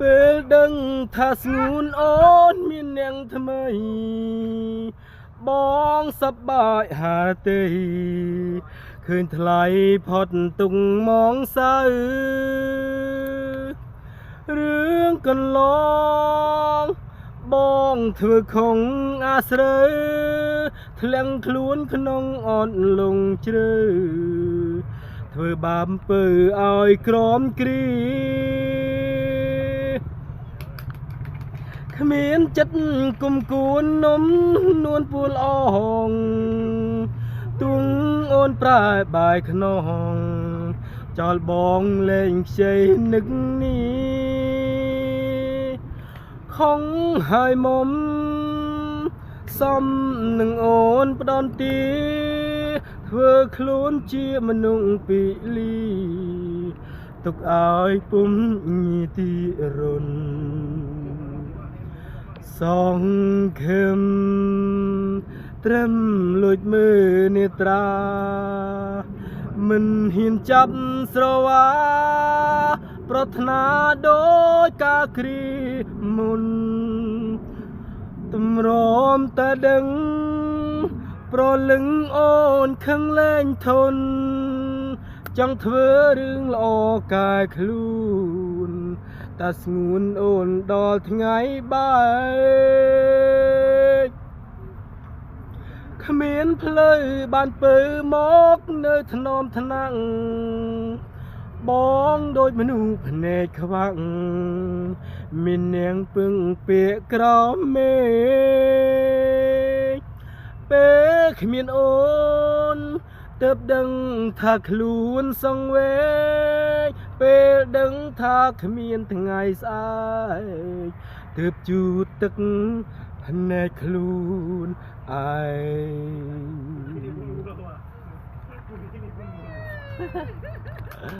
ពេលដឹងថាស្ងួនអូនមាននាងថ្មីបងសប្បាយហាទេឃើញថ្លៃផុតទុងមងសៅរឿងកន្លងបងធ្វើខុងអាស្រើធ្លាំងខ្លួនក្នុងអត់លងជ្រៅធ្វើបាបពើឲ្យក្រមគ្រីគ្មានចិត្តគុំគួននំនួនពួលអងទួងអូនប្រែបាយខ្នងចោលបងលែងខ្ចីនឹកនេះខំហើយមុំសំនឹងអូនផ្ដន់ទីធ្វើខ្លួនជាមនុស្សពីលីទុកឲ្យពុំញីទីរុនសងខឹមត្រឹមលួចមើលនេត្រាមិនហ៊ានចាប់ស្រវាប្រាថ្នាដោយការគ្រីមុនតម្រាំតែដឹងប្រលឹងអូនខឹងលែងធន់ចង់ធ្វើរឿងល្អកាយខ្លួនតែស្ងួនអូនដល់ថ្ងៃបែកគ្មានផ្លូវបានពើមកនៅថ្នមថ្នាំងបងដូចមនុស្សភ្នែកខ្វាក់មាននាងពឹងពាកក្រមេពេលគ្មានអូនទើបដឹងថាខ្លួនសង្វេគពេលដឹងថាគ្មានថ្ងៃស្អែកទើបជូតទឹកភ្នែកខ្លួនឯង